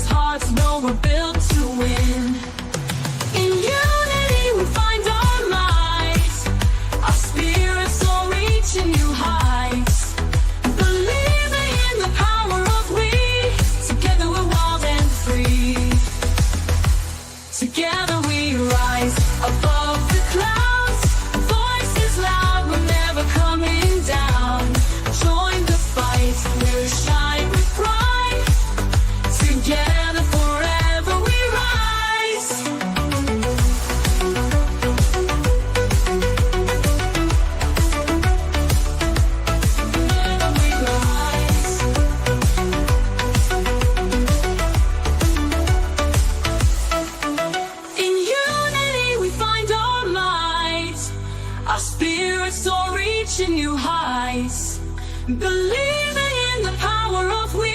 hearts know we're built to win. In unity we find our might. Our spirits soar reaching new heights. Believing in the power of we. Together we're wild and free. Together we rise above the clouds. Voices loud, we're never coming down. Join the fight, we'll shine with pride. Together forever we rise. Together we rise. In unity we find our might. Our spirits soar reaching new heights. Believing in the power of we.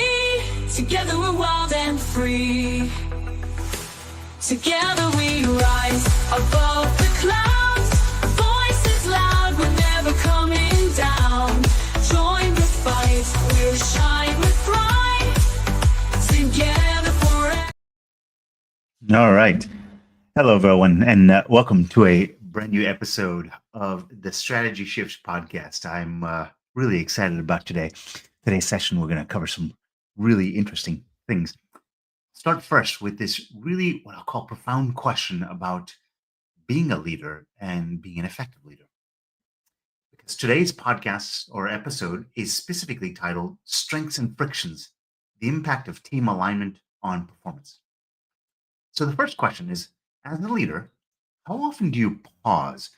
Together we're wild and free. Together we rise above the clouds. Voices loud, we're never coming down. Join the fight, we'll shine with pride. Together forever. All right. Hello, everyone, and welcome to a brand new episode of the Strategy Shifts podcast. I'm really excited about today's session. We're going to cover some really interesting things. Start first with this really what I'll call profound question about being a leader and being an effective leader. Because today's podcast or episode is specifically titled Strengths and Frictions, the Impact of Team Alignment on Performance. So the first question is, as a leader, how often do you pause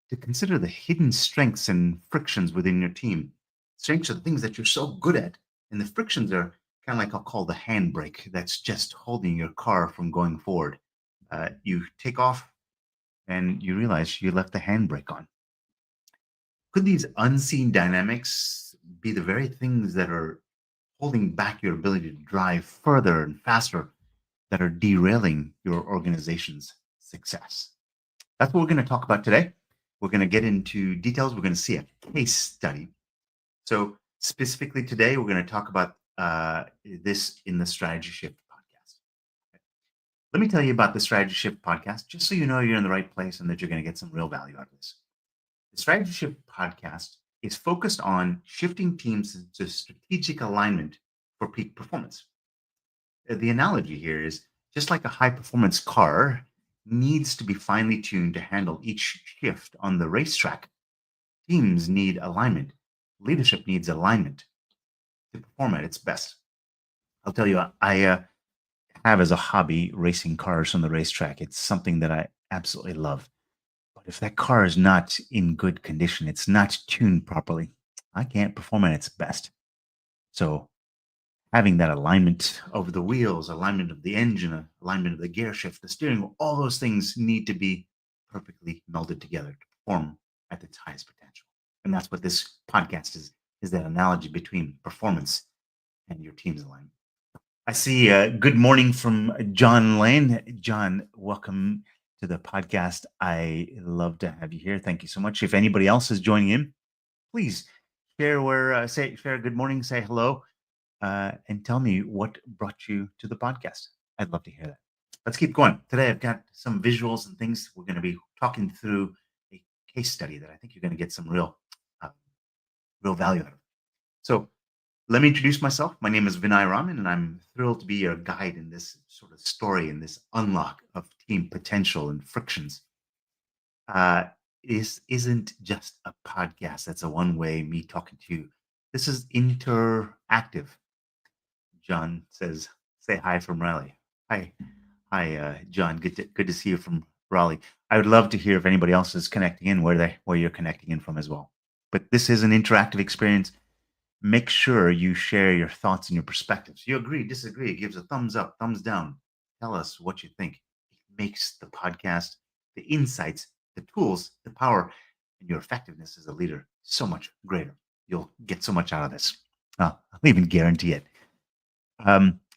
to consider the hidden strengths and frictions within your team? Strengths are the things that you're so good at, and the frictions are kind of like I'll call the handbrake that's just holding your car from going forward. You take off and you realize you left the handbrake on. Could these unseen dynamics be the very things that are holding back your ability to drive further and faster, that are derailing your organization's success? That's what we're going to talk about today. We're going to get into details. We're going to see a case study. So specifically today, we're going to talk about this in the Strategy Shift podcast. Let me tell you about the Strategy Shift podcast, just so you know you're in the right place and that you're going to get some real value out of this. The Strategy Shift podcast is focused on shifting teams into strategic alignment for peak performance. The analogy here is just like a high-performance car needs to be finely tuned to handle each shift on the racetrack. Teams need alignment. Leadership needs alignment to perform at its best. I'll tell you, I have as a hobby racing cars on the racetrack. It's something that I absolutely love. But if that car is not in good condition, it's not tuned properly, I can't perform at its best. So having that alignment of the wheels, alignment of the engine, alignment of the gear shift, the steering wheel, all those things need to be perfectly melded together to perform at its highest potential. And that's what this podcast is that analogy between performance and your team's alignment. I see good morning from John Lane. John, welcome to the podcast. I love to have you here. Thank you so much. If anybody else is joining in, please share share good morning, say hello. And tell me what brought you to the podcast. I'd love to hear that. Let's keep going. Today, I've got some visuals and things. We're going to be talking through a case study that I think you're going to get some real value out of. So let me introduce myself. My name is Vinay Raman, and I'm thrilled to be your guide in this sort of story, in this unlock of team potential and frictions. This isn't just a podcast that's a one-way me talking to you. This is interactive. John says, say hi from Raleigh. Hi, John. Good to see you from Raleigh. I would love to hear if anybody else is connecting in, where you're connecting in from as well. But this is an interactive experience. Make sure you share your thoughts and your perspectives. You agree, disagree, give us a thumbs up, thumbs down. Tell us what you think. It makes the podcast, the insights, the tools, the power, and your effectiveness as a leader so much greater. You'll get so much out of this. I'll even guarantee it.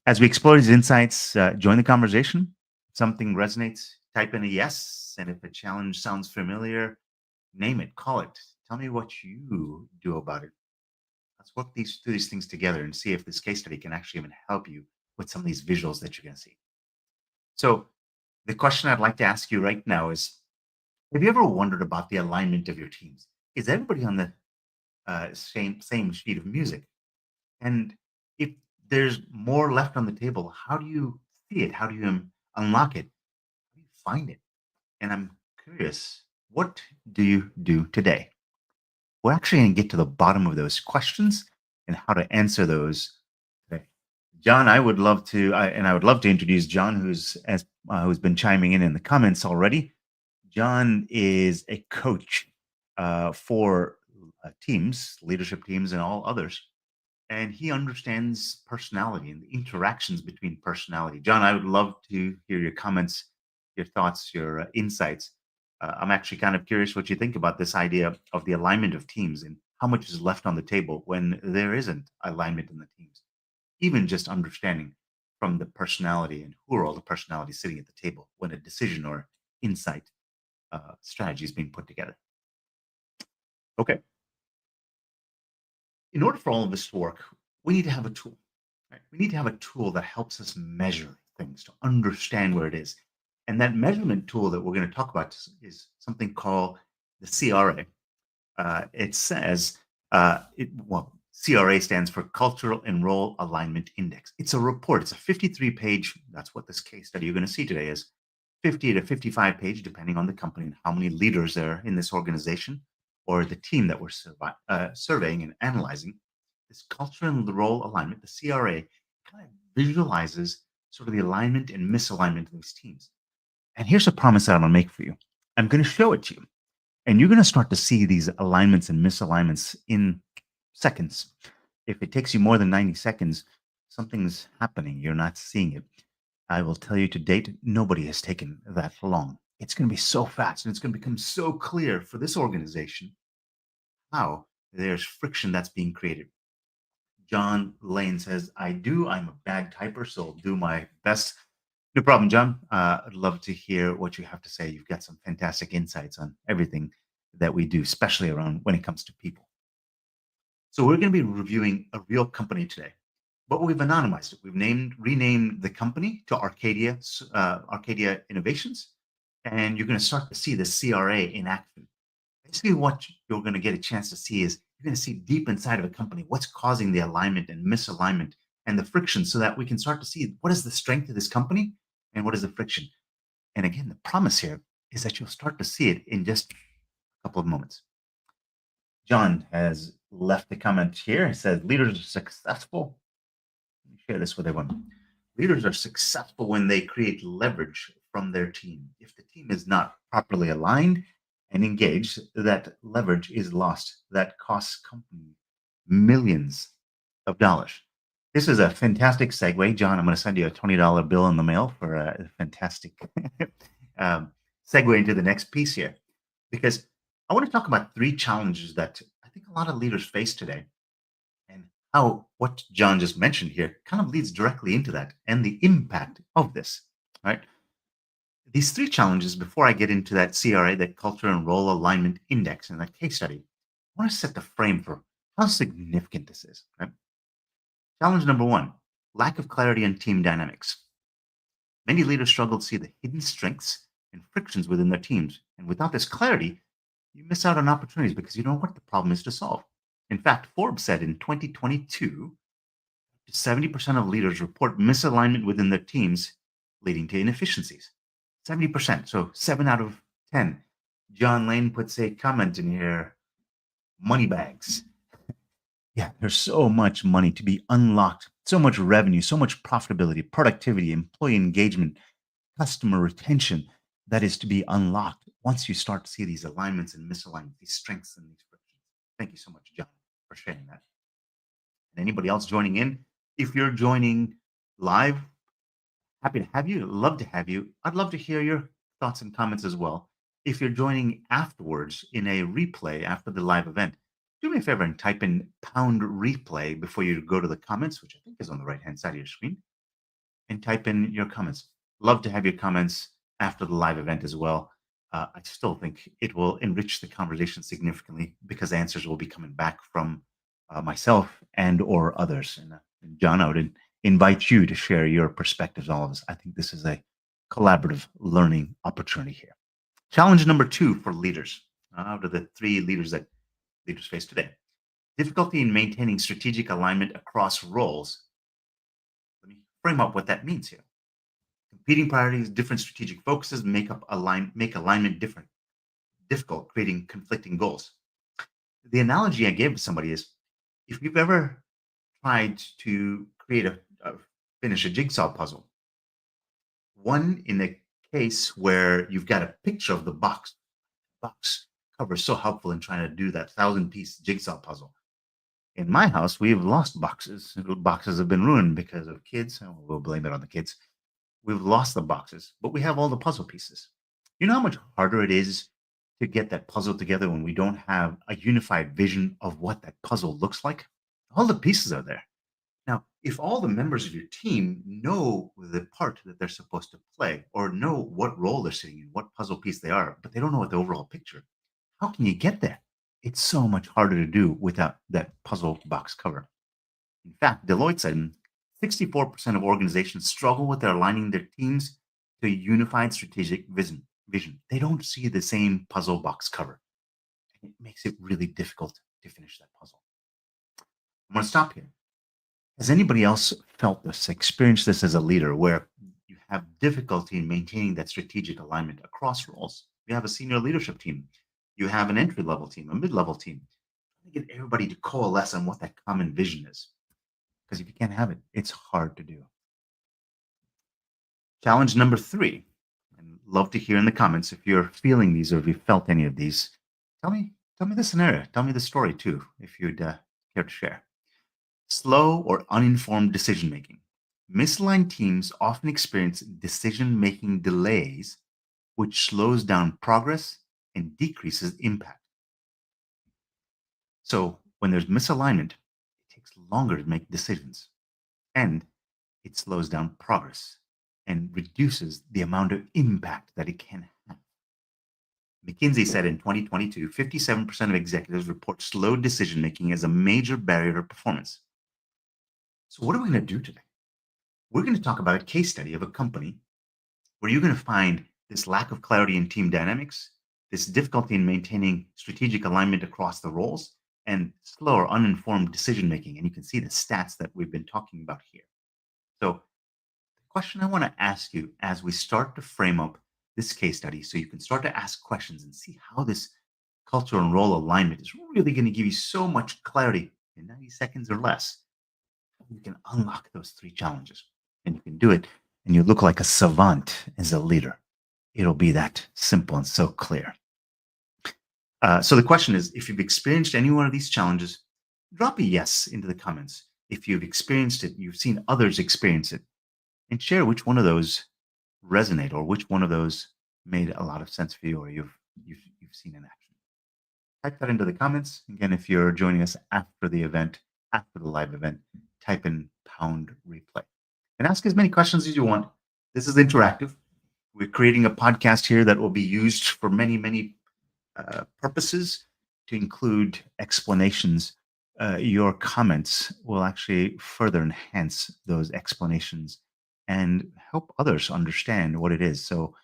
As we explore these insights, join the conversation. If something resonates, type in a yes. And if a challenge sounds familiar, name it, call it. Tell me what you do about it. Let's work through these things together and see if this case study can actually even help you with some of these visuals that you're going to see. So, the question I'd like to ask you right now is, have you ever wondered about the alignment of your teams? Is everybody on the same sheet of music? And if there's more left on the table, how do you see it? How do you unlock it? How do you find it? And I'm curious, what do you do today? We're actually going to get to the bottom of those questions and how to answer those today. John, I would love to introduce John, who's been chiming in the comments already. John is a coach for teams, leadership teams, and all others, and he understands personality and the interactions between personality. John, I would love to hear your comments, your thoughts, your insights. I'm actually kind of curious what you think about this idea of the alignment of teams and how much is left on the table when there isn't alignment in the teams. Even just understanding from the personality and who are all the personalities sitting at the table when a decision or insight strategy is being put together. Okay. In order for all of this to work, we need to have a tool. Right? We need to have a tool that helps us measure things to understand where it is. And that measurement tool that we're going to talk about is something called the CRA. It says, CRA stands for Cultural and Role Alignment Index. It's a report. It's a 53-page. That's what this case study you're going to see today is. 50 to 55 page, depending on the company and how many leaders are in this organization or the team that we're surveying and analyzing. This culture and the role alignment, the CRA, kind of visualizes sort of the alignment and misalignment of these teams. And here's a promise that I'm going to make for you. I'm going to show it to you. And you're going to start to see these alignments and misalignments in seconds. If it takes you more than 90 seconds, something's happening. You're not seeing it. I will tell you to date, nobody has taken that long. It's going to be so fast and it's going to become so clear for this organization how there's friction that's being created. John Lane says, I'm a bad typer, so I'll do my best. No problem, John. I'd love to hear what you have to say. You've got some fantastic insights on everything that we do, especially around when it comes to people. So we're going to be reviewing a real company today, but we've anonymized it. We've renamed the company to Arcadia Innovations, and you're going to start to see the CRA in action. Basically, what you're going to get a chance to see is you're going to see deep inside of a company what's causing the alignment and misalignment and the friction, so that we can start to see what is the strength of this company and what is the friction. And again, the promise here is that you'll start to see it in just a couple of moments. John has left a comment here. He says, leaders are successful. Let me share this with everyone. Leaders are successful when they create leverage from their team. If the team is not properly aligned and engaged, that leverage is lost. That costs company millions of dollars. This is a fantastic segue. John, I'm going to send you a $20 bill in the mail for a fantastic segue into the next piece here, because I want to talk about 3 challenges that I think a lot of leaders face today, and how what John just mentioned here kind of leads directly into that and the impact of this, right? These 3 challenges, before I get into that CRA, that Culture and Role Alignment Index, and that case study, I want to set the frame for how significant this is, right? Challenge number 1, lack of clarity in team dynamics. Many leaders struggle to see the hidden strengths and frictions within their teams. And without this clarity, you miss out on opportunities because you don't know what the problem is to solve. In fact, Forbes said in 2022, 70% of leaders report misalignment within their teams, leading to inefficiencies. 70%, so 7 out of 10. John Lane puts a comment in here, money bags. Yeah, there's so much money to be unlocked, so much revenue, so much profitability, productivity, employee engagement, customer retention that is to be unlocked once you start to see these alignments and misalignments, these strengths and these frictions. Thank you so much, John, for sharing that. And anybody else joining in, if you're joining live, happy to have you. Love to have you. I'd love to hear your thoughts and comments as well. If you're joining afterwards in a replay after the live event, do me a favor and type in pound replay before you go to the comments, which I think is on the right-hand side of your screen, and type in your comments. Love to have your comments after the live event as well. I still think it will enrich the conversation significantly because answers will be coming back from myself and or others. And John, I would invite you to share your perspectives on all of this. I think this is a collaborative learning opportunity here. Challenge number 2 for leaders. Out of the 3 leaders that leaders face today, difficulty in maintaining strategic alignment across roles. Let me frame up what that means here. Competing priorities, different strategic focuses make alignment difficult, creating conflicting goals. The analogy I gave to somebody is if you've ever tried to finish a jigsaw puzzle, one in a case where you've got a picture of the box cover is so helpful in trying to do that 1,000-piece jigsaw puzzle. In my house, we've lost boxes. Boxes have been ruined because of kids. Oh, we'll blame it on the kids. We've lost the boxes, but we have all the puzzle pieces. You know how much harder it is to get that puzzle together when we don't have a unified vision of what that puzzle looks like? All the pieces are there. Now, if all the members of your team know the part that they're supposed to play or know what role they're sitting in, what puzzle piece they are, but they don't know what the overall picture, how can you get there? It's so much harder to do without that puzzle box cover. In fact, Deloitte said 64% of organizations struggle with aligning their teams to a unified strategic vision. They don't see the same puzzle box cover. It makes it really difficult to finish that puzzle. I'm going to stop here. Has anybody else felt this, experienced this as a leader, where you have difficulty in maintaining that strategic alignment across roles? You have a senior leadership team. You have an entry-level team, a mid-level team. Trying to get everybody to coalesce on what that common vision is. Because if you can't have it, it's hard to do. Challenge number 3. And love to hear in the comments if you're feeling these or if you felt any of these. Tell me the scenario. Tell me the story too, if you'd care to share. Slow or uninformed decision making. Misaligned teams often experience decision-making delays, which slows down progress and decreases impact. So when there's misalignment, it takes longer to make decisions, and it slows down progress and reduces the amount of impact that it can have. McKinsey said in 2022, 57% of executives report slow decision-making as a major barrier to performance. So what are we going to do today? We're going to talk about a case study of a company where you're going to find this lack of clarity in team dynamics, this difficulty in maintaining strategic alignment across the roles, and slow or uninformed decision-making. And you can see the stats that we've been talking about here. So the question I want to ask you as we start to frame up this case study, so you can start to ask questions and see how this culture and role alignment is really going to give you so much clarity in 90 seconds or less. You can unlock those 3 challenges, and you can do it, and you look like a savant as a leader. It'll be that simple and so clear. So the question is, if you've experienced any one of these challenges, drop a yes into the comments. If you've experienced it, you've seen others experience it, and share which one of those resonate or which one of those made a lot of sense for you or you've seen in action. Type that into the comments. Again, if you're joining us after the event, after the live event, type in #replay and ask as many questions as you want. This is interactive. We're creating a podcast here that will be used for many purposes, to include explanations. Your comments will actually further enhance those explanations and help others understand what it is. So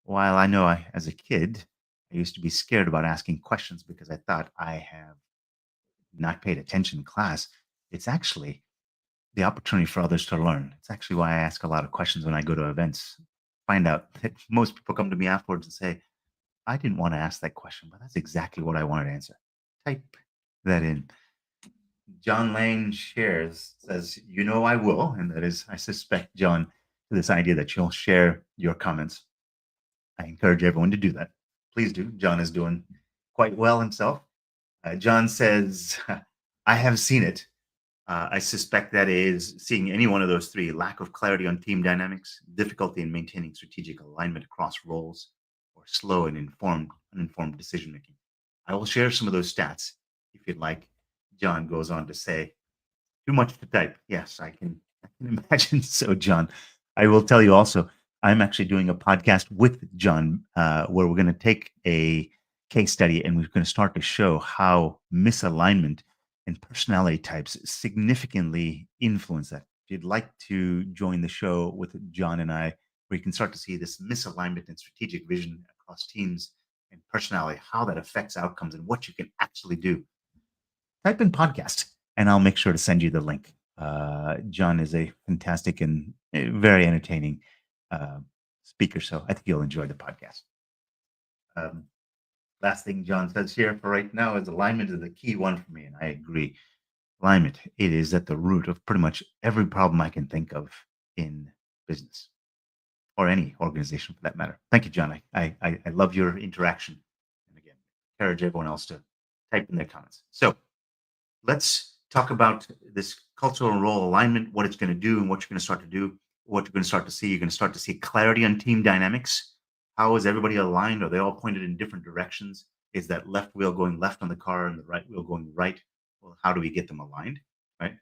while I know as a kid, I used to be scared about asking questions because I thought I have not paid attention in class, it's actually the opportunity for others to learn. It's actually why I ask a lot of questions when I go to events. Find out that most people come to me afterwards and say, I didn't want to ask that question, but that's exactly what I wanted to answer. Type that in. John Lane says, I will. And that is, I suspect, John, to this idea that you'll share your comments. I encourage everyone to do that. Please do. John is doing quite well himself. John says, I have seen it. I suspect that is seeing any one of those 3: lack of clarity on team dynamics, difficulty in maintaining strategic alignment across roles, or slow and uninformed decision making. I will share some of those stats if you'd like. John goes on to say, too much to type. Yes, I can imagine. So, John, I will tell you also, I'm actually doing a podcast with John where we're going to take a case study and we're going to start to show how misalignment and personality types significantly influence that. if you'd like to join the show with John and I, where you can start to see this misalignment and strategic vision across teams and personality, how that affects outcomes and what you can actually do, type in podcast and I'll make sure to send you the link. John is a fantastic and very entertaining uh, speaker, so I think you'll enjoy the podcast. Um, Last thing John says here for right now is alignment is the key one for me, and I agree. Alignment, it is at the root of pretty much every problem I can think of in business or any organization for that matter. Thank you, John. I love your interaction. And again, encourage everyone else to type in their comments. So let's talk about this cultural role alignment, what it's going to do and what you're going to start to do, what you're going to start to see. You're going to start to see clarity on team dynamics. How is everybody aligned? Are they all pointed in different directions? Is that left wheel going left on the car and the right wheel going right? Well, how do we get them aligned, right?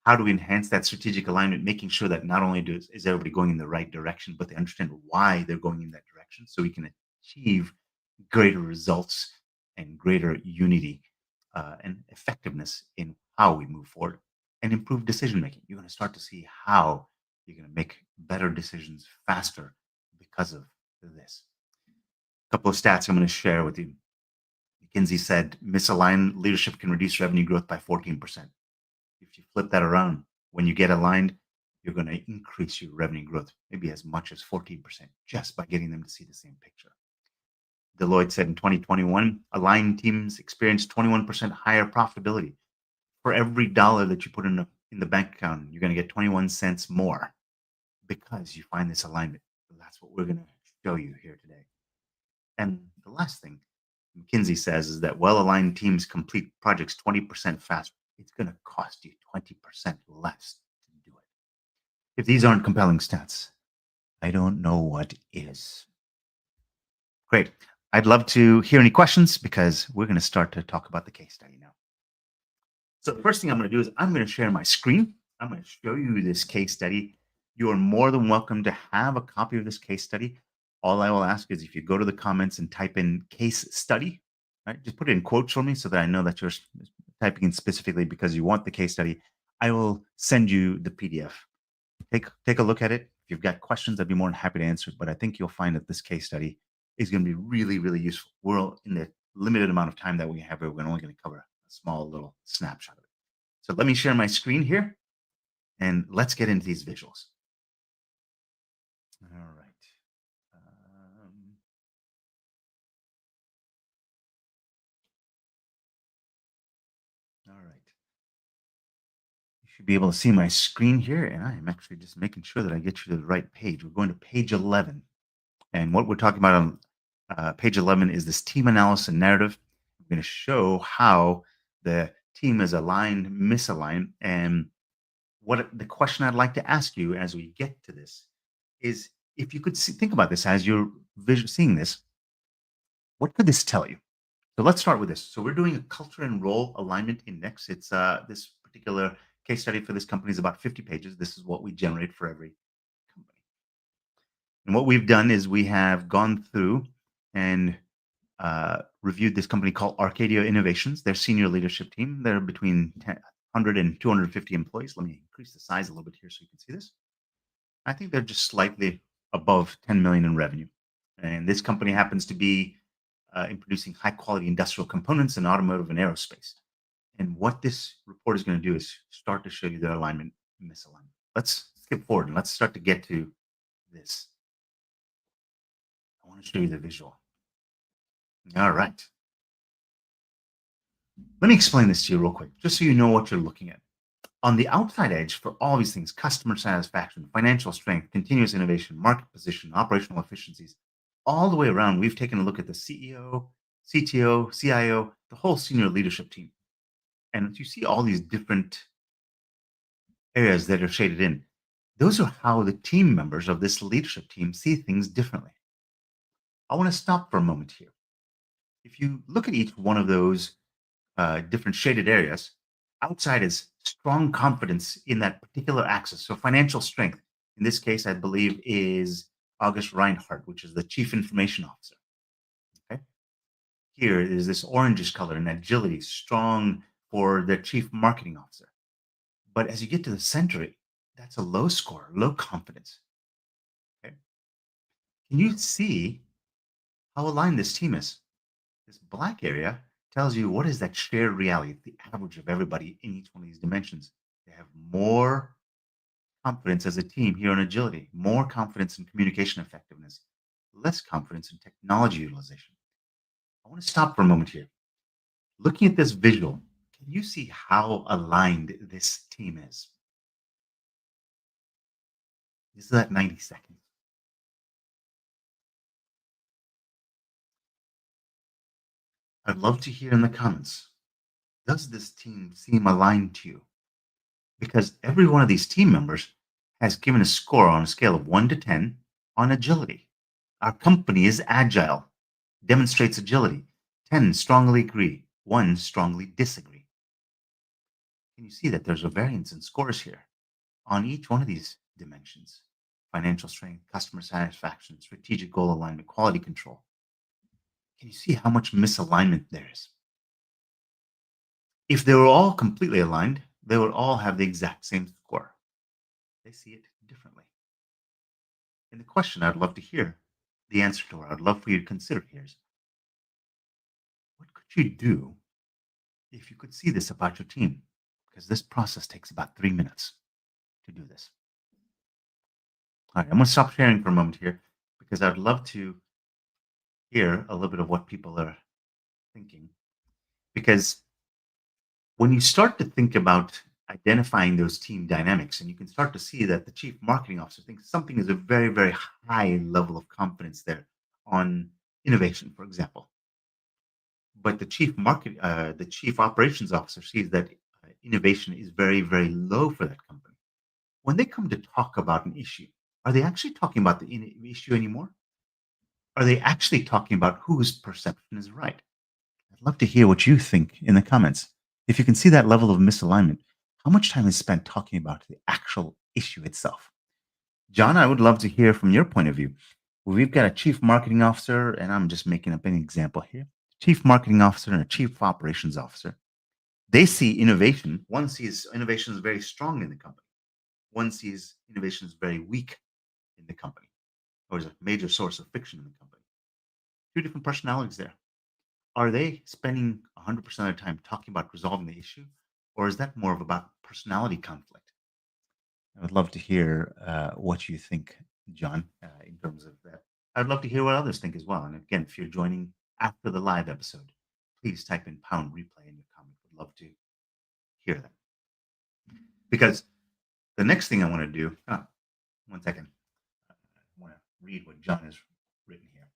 How do we enhance that strategic alignment, making sure that not only is everybody going in the right direction, but they understand why they're going in that direction so we can achieve greater results and greater unity and effectiveness in how we move forward and improve decision making. You're going to start to see how you're going to make better decisions faster because of this. A couple of stats I'm going to share with you. McKinsey said misaligned leadership can reduce revenue growth by 14%. If you flip that around, when you get aligned, you're going to increase your revenue growth, maybe as much as 14%, just by getting them to see the same picture. Deloitte said in 2021, aligned teams experienced 21% higher profitability. For every dollar that you put in the bank account, you're going to get 21 cents more because you find this alignment. That's what we're going to show you here today. And the last thing McKinsey says is that well-aligned teams complete projects 20% faster. It's going to cost you 20% less to do it. If these aren't compelling stats, I don't know what is. Great. I'd love to hear any questions because we're going to start to talk about the case study now. So the first thing I'm going to do is I'm going to share my screen. I'm going to show you this case study. You are more than welcome to have a copy of this case study. All I will ask is if you go to the comments and type in case study, right? Just put it in quotes for me so that I know that you're typing in specifically because you want the case study. I will send you the PDF. Take a look at it. If you've got questions, I'd be more than happy to answer. But I think you'll find that this case study is going to be really, really useful. We're in the limited amount of time that we have here. We're only going to cover a small little snapshot of it. So let me share my screen here and let's get into these visuals. All right. All right. You should be able to see my screen here, and I am actually just making sure that I get you to the right page. We're going to page 11. And what we're talking about on page 11 is this team analysis and narrative. I'm going to show how the team is aligned, misaligned, and what the question I'd like to ask you as we get to this is if you could think about this as you're seeing this, what could this tell you? So let's start with this. So we're doing a culture and role alignment index. It's this particular case study for this company is about 50 pages. This is what we generate for every company. And what we've done is we have gone through and reviewed this company called Arcadia Innovations, their senior leadership team. They're between 100 and 250 employees. Let me increase the size a little bit here so you can see this. I think they're just slightly above 10 million in revenue. And this company happens to be in producing high quality industrial components in automotive and aerospace. And what this report is going to do is start to show you their alignment and misalignment. Let's skip forward and let's start to get to this. I want to show you the visual. All right. Let me explain this to you real quick, just so you know what you're looking at. On the outside edge for all these things, customer satisfaction, financial strength, continuous innovation, market position, operational efficiencies, all the way around, we've taken a look at the CEO, CTO, CIO, the whole senior leadership team. And you see all these different areas that are shaded in. Those are how the team members of this leadership team see things differently. I want to stop for a moment here. If you look at each one of those different shaded areas, outside is strong confidence in that particular axis. So financial strength, in this case, I believe is August Reinhardt, which is the chief information officer. Okay. Here is this orangish color and agility, strong for the chief marketing officer. But as you get to the center, That's a low score, low confidence. Okay. Can you see how aligned this team is? This black area tells you what is that shared reality, the average of everybody in each one of these dimensions. They have more confidence as a team here on agility, more confidence in communication effectiveness, less confidence in technology utilization. I want to stop for a moment here. Looking at this visual, can you see how aligned this team is? This is at 90 seconds. I'd love to hear in the comments, does this team seem aligned to you? Because every one of these team members has given a score on a scale of 1 to 10 on agility. Our company is agile, demonstrates agility. 10 strongly agree, 1 strongly disagree. Can you see that there's a variance in scores here on each one of these dimensions? Financial strength, customer satisfaction, strategic goal alignment, quality control. Can you see how much misalignment there is? If they were all completely aligned, they would all have the exact same score. They see it differently. And the question I'd love to hear the answer to, I'd love for you to consider here is, what could you do if you could see this about your team? Because this process takes about 3 minutes to do this. All right, I'm going to stop sharing for a moment here because I'd love to hear a little bit of what people are thinking. Because when you start to think about identifying those team dynamics, and you can start to see that the chief marketing officer thinks something is a very, very high level of confidence there on innovation, for example. But the chief operations officer sees that innovation is very, very low for that company. When they come to talk about an issue, are they actually talking about the issue anymore? Are they actually talking about whose perception is right? I'd love to hear what you think in the comments. If you can see that level of misalignment, how much time is spent talking about the actual issue itself? John, I would love to hear from your point of view. We've got a chief marketing officer, and I'm just making up an example here. Chief marketing officer and a chief operations officer. They see innovation. One sees innovation is very strong in the company. One sees innovation is very weak in the company, or is a major source of friction in the company. Two different personalities there. Are they spending 100% of their time talking about resolving the issue, or is that more of about personality conflict? I would love to hear what you think, John, in terms of that. I'd love to hear what others think as well. And again, if you're joining after the live episode, please type in pound replay in your comment. Would love to hear that. Because the next thing I want to do, 1 second, I want to read what John has written here.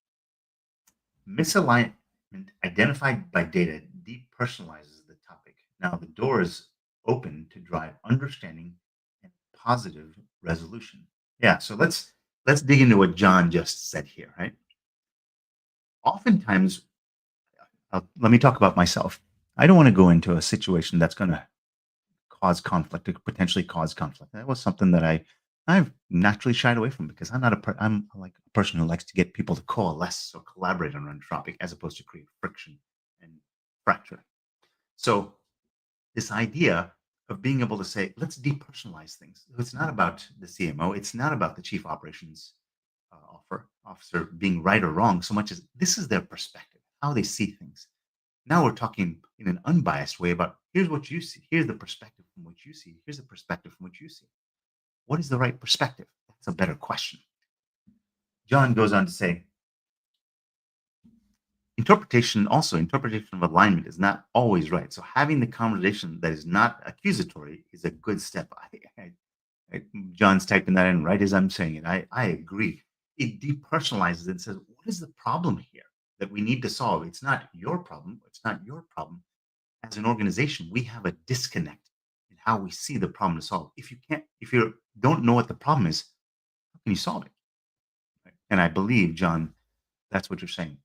Misalignment identified by data depersonalizes the topic. Now the door is open to drive understanding and positive resolution. Yeah, so let's dig into what John just said here, right? Oftentimes, let me talk about myself. I don't want to go into a situation that's going to cause conflict, or potentially cause conflict. That was something that I've naturally shied away from because I'm like a person who likes to get people to coalesce or collaborate on a topic as opposed to create friction and fracture. So this idea of being able to say, let's depersonalize things. It's not about the CMO. It's not about the chief operations officer being right or wrong so much as this is their perspective, how they see things. Now we're talking in an unbiased way about here's what you see. Here's the perspective from which you see. Here's the perspective from which you see. What is the right perspective? That's a better question. John goes on to say, interpretation of alignment is not always right. So having the conversation that is not accusatory is a good step. John's typing that in right as I'm saying it. I agree. It depersonalizes it and says, what is the problem here that we need to solve? It's not your problem. It's not your problem. As an organization, we have a disconnect in how we see the problem to solve. If you don't know what the problem is, how can you solve it? Right? And I believe, John, that's what you're saying.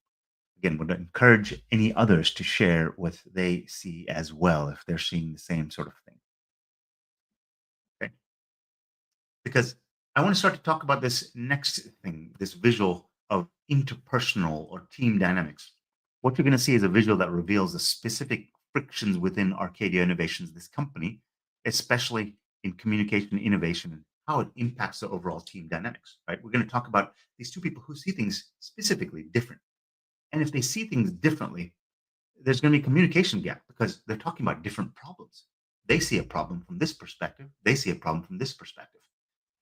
Again, would encourage any others to share what they see as well if they're seeing the same sort of thing. Okay. Because I want to start to talk about this next thing, this visual of interpersonal or team dynamics. What you're going to see is a visual that reveals the specific frictions within Arcadia Innovations, this company, especially in communication, innovation, and how it impacts the overall team dynamics, right? We're going to talk about these two people who see things specifically different. And if they see things differently, there's going to be a communication gap because they're talking about different problems. They see a problem from this perspective, they see a problem from this perspective.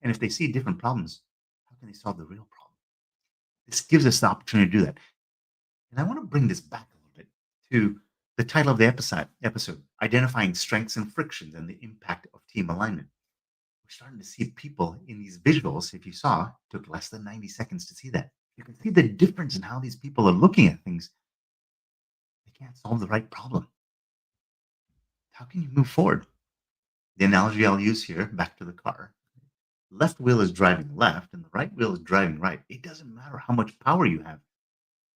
And if they see different problems, how can they solve the real problem? This gives us the opportunity to do that. And I want to bring this back a little bit to the title of the episode, Identifying Strengths and Frictions and the Impact of Team Alignment. We're starting to see people in these visuals. If you saw, it took less than 90 seconds to see that. You can see the difference in how these people are looking at things. They can't solve the right problem. How can you move forward? The analogy I'll use here, back to the car. Left wheel is driving left and the right wheel is driving right. It doesn't matter how much power you have.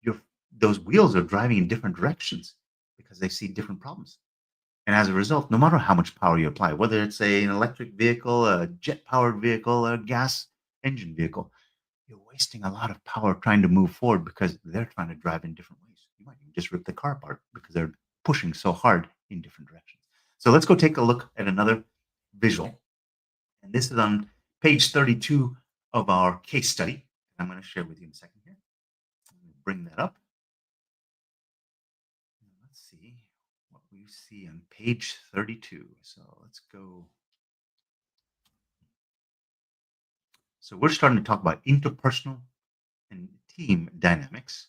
Your those wheels are driving in different directions because they see different problems. And as a result, no matter how much power you apply, whether it's an electric vehicle, a jet powered vehicle, a gas engine vehicle, you're wasting a lot of power trying to move forward because they're trying to drive in different ways. You might even just rip the car apart because they're pushing so hard in different directions. So let's go take a look at another visual. And this is on page 32 of our case study. I'm going to share with you in a second here. Let me bring that up. Let's see what we see on page 32. So let's go. So we're starting to talk about interpersonal and team dynamics.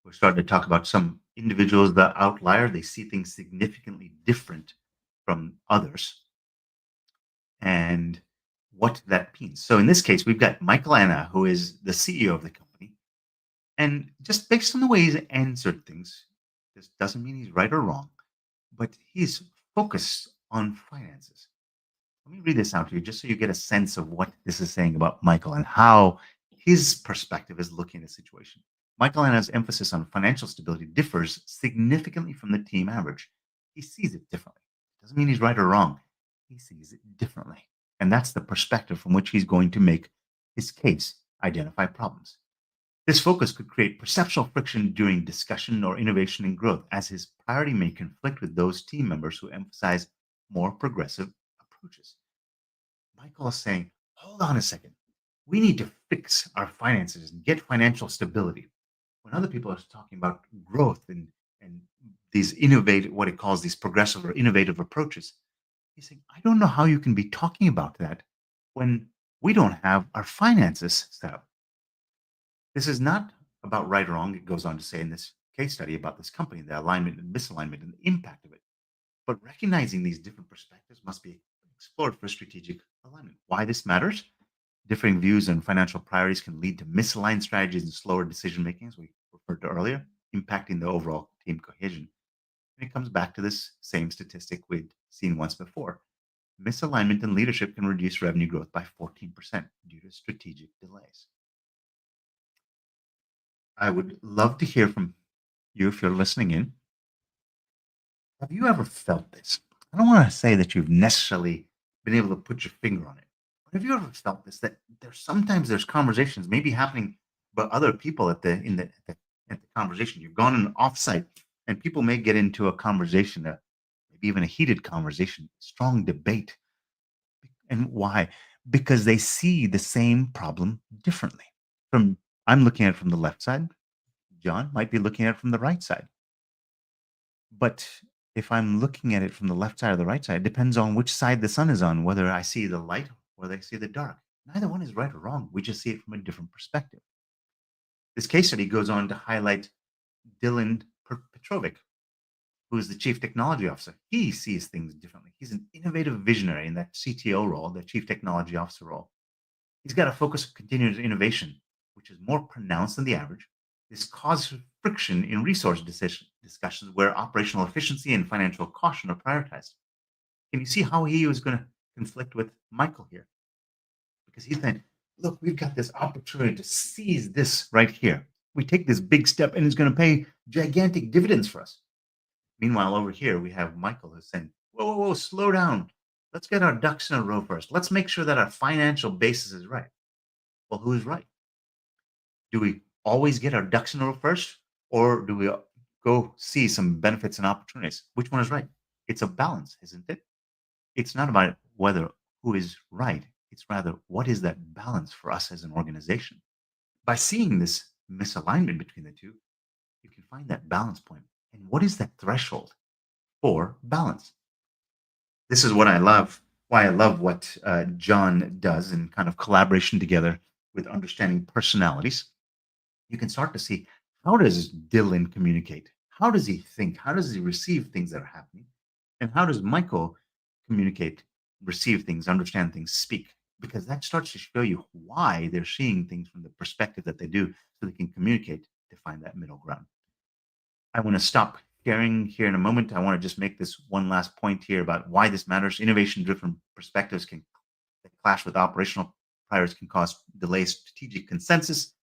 We're starting to talk about some individuals, the outlier, they see things significantly different from others and what that means. So in this case, we've got Michael Anna, who is the CEO of the company. And just based on the way he's answered things, this doesn't mean he's right or wrong, but he's focused on finances. Let me read this out to you just so you get a sense of what this is saying about Michael and how his perspective is looking at the situation. Michael Anna's emphasis on financial stability differs significantly from the team average. He sees it differently. Doesn't mean he's right or wrong. He sees it differently. And that's the perspective from which he's going to make his case, identify problems. This focus could create perceptual friction during discussion or innovation and growth, as his priority may conflict with those team members who emphasize more progressive approaches. Michael is saying, hold on a second. We need to fix our finances and get financial stability. When other people are talking about growth and these innovative, what he calls these progressive or innovative approaches, he's saying, I don't know how you can be talking about that when we don't have our finances set up. This is not about right or wrong. It goes on to say in this case study about this company, the alignment and misalignment and the impact of it. But recognizing these different perspectives must be explored for strategic alignment. Why this matters? Differing views and financial priorities can lead to misaligned strategies and slower decision making, as we referred to earlier, impacting the overall team cohesion. And it comes back to this same statistic we'd seen once before. Misalignment in leadership can reduce revenue growth by 14% due to strategic delays. I would love to hear from you if you're listening in. Have you ever felt this? I don't want to say that you've necessarily been able to put your finger on it, but have you ever felt this? That there's conversations maybe happening, but other people at the conversation. You've gone in an offsite, and people may get into a conversation, maybe even a heated conversation, strong debate, and why? Because they see the same problem differently. From I'm looking at it from the left side. John might be looking at it from the right side. But if I'm looking at it from the left side or the right side, it depends on which side the sun is on, whether I see the light or whether I see the dark. Neither one is right or wrong. We just see it from a different perspective. This case study goes on to highlight Dylan Petrovic, who is the chief technology officer. He sees things differently. He's an innovative visionary in that CTO role, the chief technology officer role. He's got a focus on continuous innovation, which is more pronounced than the average. This causes friction in resource discussions where operational efficiency and financial caution are prioritized. Can you see how he was going to conflict with Michael here? Because he's saying, look, we've got this opportunity to seize this right here. We take this big step and it's going to pay gigantic dividends for us. Meanwhile, over here, we have Michael who's saying, whoa, slow down. Let's get our ducks in a row first. Let's make sure that our financial basis is right. Well, who is right? Do we always get our ducks in a row first? Or do we go see some benefits and opportunities? Which one is right? It's a balance, isn't it? It's not about whether who is right. It's rather, what is that balance for us as an organization? By seeing this misalignment between the two, you can find that balance point. And what is that threshold for balance? This is what I love, why I love what John does in kind of collaboration together with understanding personalities. You can start to see, how does Dylan communicate? How does he think? How does he receive things that are happening? And how does Michael communicate, receive things, understand things, speak? Because that starts to show you why they're seeing things from the perspective that they do, so they can communicate to find that middle ground. I want to stop sharing here in a moment. I want to just make this one last point here about why this matters. Innovation driven perspectives can clash with operational priorities, can cause delays, strategic consensus,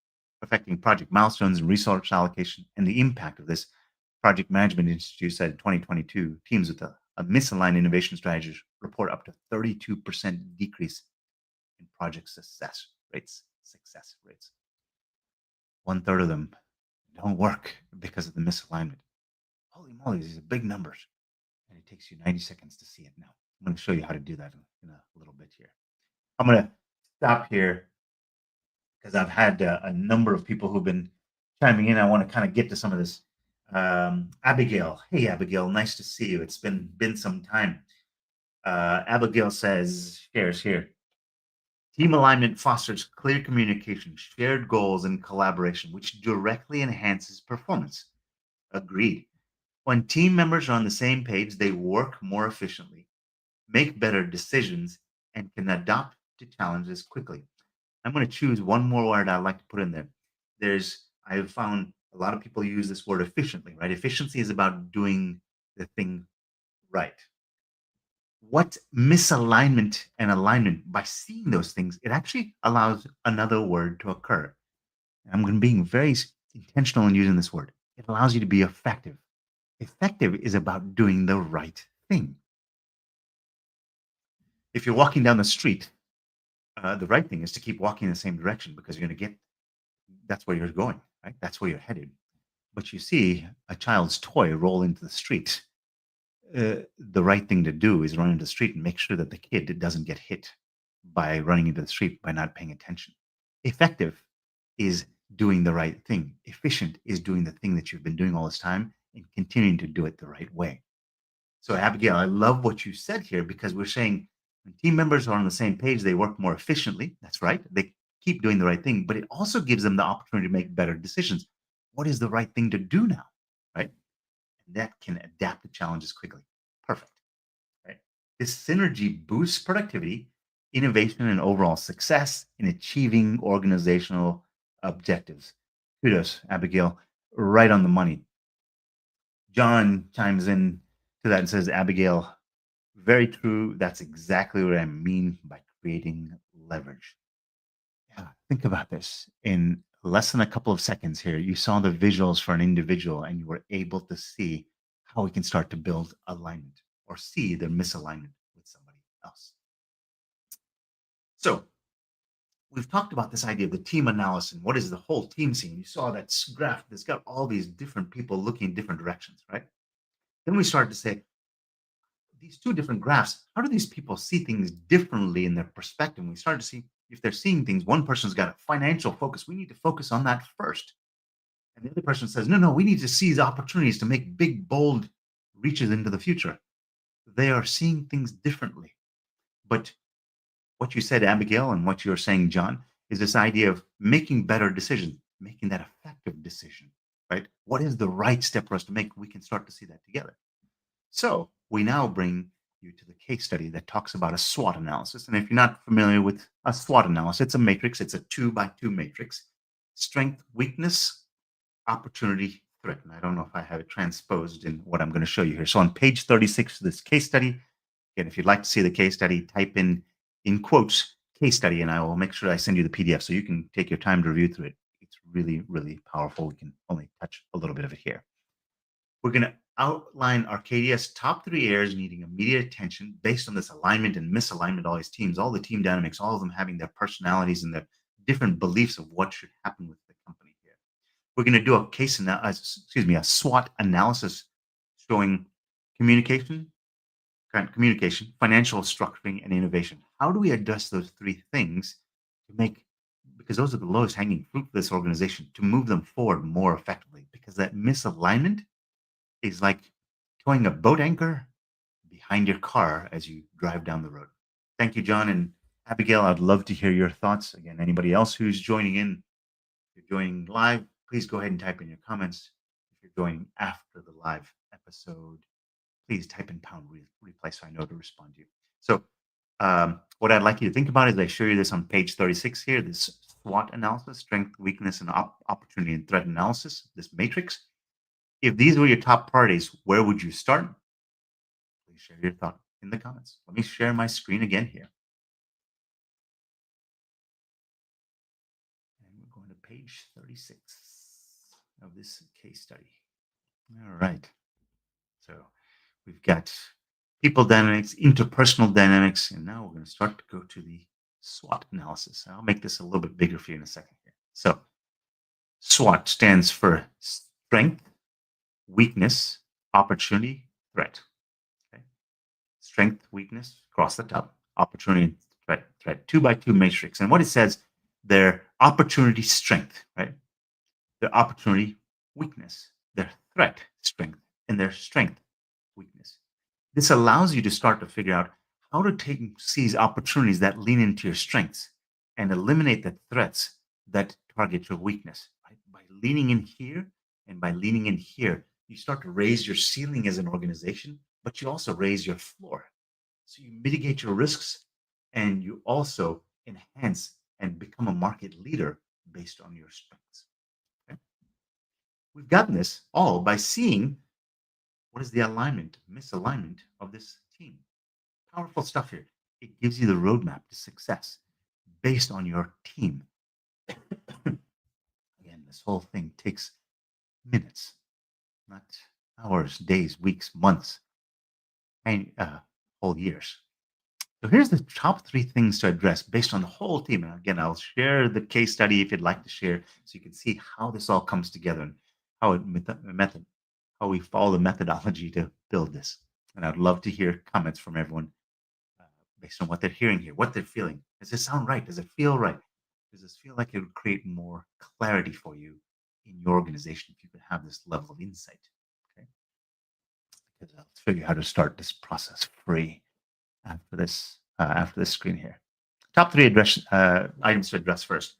affecting project milestones and resource allocation. And the impact of this, Project Management Institute said in 2022, teams with a misaligned innovation strategy report up to 32% decrease in project success rates. Success rates. One third of them don't work because of the misalignment. Holy moly, these are big numbers. And it takes you 90 seconds to see it now. I'm going to show you how to do that in a little bit here. I'm going to stop here because I've had a number of people who've been chiming in. I want to kind of get to some of this. Abigail, hey Abigail, nice to see you. It's been some time. Abigail shares here. Team alignment fosters clear communication, shared goals, and collaboration, which directly enhances performance. Agreed. When team members are on the same page, they work more efficiently, make better decisions, and can adapt to challenges quickly. I'm going to choose one more word I'd like to put in there. I've found a lot of people use this word efficiently, right? Efficiency is about doing the thing right. What misalignment and alignment, by seeing those things, it actually allows another word to occur. I'm going to be very intentional in using this word. It allows you to be effective. Effective is about doing the right thing. If you're walking down the street, the right thing is to keep walking in the same direction, because you're going to get, that's where you're going, right? That's where you're headed. But you see a child's toy roll into the street. The right thing to do is run into the street and make sure that the kid doesn't get hit by running into the street by not paying attention. Effective is doing the right thing. Efficient is doing the thing that you've been doing all this time and continuing to do it the right way. So, Abigail, I love what you said here, because we're saying when team members are on the same page, they work more efficiently. That's right. They keep doing the right thing, but it also gives them the opportunity to make better decisions. What is the right thing to do now? Right? And that can adapt to challenges quickly. Perfect. Right? This synergy boosts productivity, innovation, and overall success in achieving organizational objectives. Kudos, Abigail. Right on the money. John chimes in to that and says, Abigail, very true. That's exactly what I mean by creating leverage. Yeah, think about this. In less than a couple of seconds here, you saw the visuals for an individual and you were able to see how we can start to build alignment or see their misalignment with somebody else. So we've talked about this idea of the team analysis and what is the whole team seeing. You saw that graph that's got all these different people looking in different directions, right? Then we started to say, these two different graphs, how do these people see things differently in their perspective? And we started to see, if they're seeing things, one person's got a financial focus. We need to focus on that first. And the other person says, no, we need to seize opportunities to make big, bold reaches into the future. They are seeing things differently. But what you said, Abigail, and what you're saying, John, is this idea of making better decisions, making that effective decision, right? What is the right step for us to make? We can start to see that together. So we now bring you to the case study that talks about a SWOT analysis. And if you're not familiar with a SWOT analysis, it's a matrix. It's a 2x2 matrix: strength, weakness, opportunity, threat. And I don't know if I have it transposed in what I'm going to show you here. So on page 36 of this case study, again, if you'd like to see the case study, type in quotes, case study, and I will make sure I send you the PDF so you can take your time to review through it. It's really, really powerful. We can only touch a little bit of it here. We're going to outline Arcadia's top 3 areas needing immediate attention based on this alignment and misalignment, all these teams, all the team dynamics, all of them having their personalities and their different beliefs of what should happen with the company here. We're going to do a SWOT analysis showing communication, financial structuring, and innovation. how do we address those three things to make, because those are the lowest hanging fruit for this organization, to move them forward more effectively? Because that misalignment is like towing a boat anchor behind your car as you drive down the road. Thank you, John and Abigail. I'd love to hear your thoughts. Again, anybody else who's joining in, if you're joining live, please go ahead and type in your comments. If you're joining after the live episode, please type in pound replay so I know to respond to you. So, what I'd like you to think about is I show you this on page 36 here, this SWOT analysis, strength, weakness, and opportunity and threat analysis, this matrix. If these were your top priorities, where would you start? Please share your thought in the comments. Let me share my screen again here. And we're going to page 36 of this case study. All right. So we've got people dynamics, interpersonal dynamics, and now we're going to start to go to the SWOT analysis. I'll make this a little bit bigger for you in a second here. So SWOT stands for strength, weakness, opportunity, threat. Okay. Strength, weakness, across the top, opportunity, threat, 2x2 matrix. And what it says, their opportunity, strength, right? Their opportunity, weakness, their threat, strength, and their strength, weakness. This allows you to start to figure out how to seize opportunities that lean into your strengths and eliminate the threats that target your weakness. Right? By leaning in here and by leaning in here, you start to raise your ceiling as an organization, but you also raise your floor. So you mitigate your risks and you also enhance and become a market leader based on your strengths. Okay? We've gotten this all by seeing what is the alignment, misalignment of this team. Powerful stuff here. It gives you the roadmap to success based on your team. Again, this whole thing takes minutes, not hours, days, weeks, months, and whole years. So here's the top three things to address based on the whole team. And again, I'll share the case study if you'd like to share, so you can see how this all comes together and how how we follow the methodology to build this. And I'd love to hear comments from everyone based on what they're hearing here, what they're feeling. Does this sound right? Does it feel right? Does this feel like it would create more clarity for you in your organization if you could have this level of insight? Okay. Because I'll figure out how to start this process free after this screen here. Top three items to address first.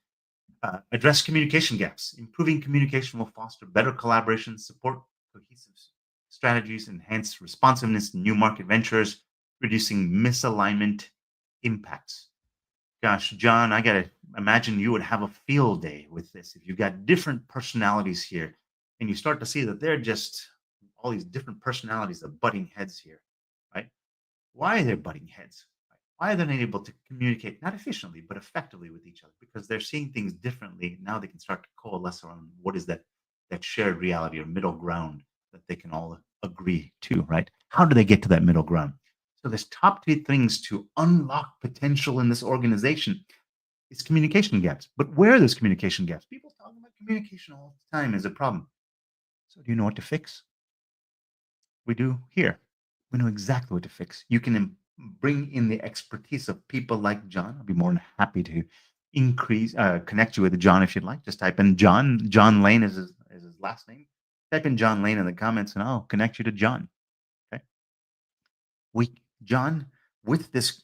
Address communication gaps. Improving communication will foster better collaboration, support cohesive strategies, enhance responsiveness to new market ventures, reducing misalignment impacts. Gosh, John, I gotta imagine you would have a field day with this if you've got different personalities here and you start to see that they're just all these different personalities of butting heads here, right? Why are they butting heads? Why are they not able to communicate, not efficiently, but effectively with each other? Because they're seeing things differently. Now they can start to coalesce around what is that shared reality or middle ground that they can all agree to, right? How do they get to that middle ground? So there's top three things to unlock potential in this organization. It's communication gaps. But where are those communication gaps? People talk about communication all the time as a problem. So do you know what to fix? We do here. We know exactly what to fix. You can bring in the expertise of people like John. I'll be more than happy to connect you with John if you'd like. Just type in John. John Lane is his last name. Type in John Lane in the comments and I'll connect you to John. Okay. John, with this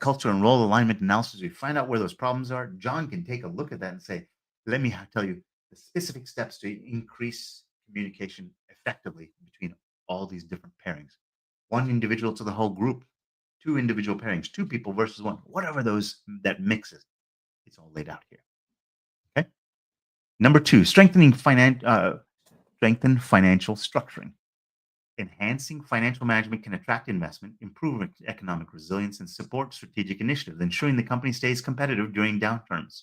culture and role alignment analysis, we find out where those problems are. John can take a look at that and say, let me tell you the specific steps to increase communication effectively between all these different pairings. One individual to the whole group, two individual pairings, two people versus one, whatever that mixes. It's all laid out here. Okay. Number two, strengthen financial structuring. Enhancing financial management can attract investment, improve economic resilience, and support strategic initiatives, ensuring the company stays competitive during downturns.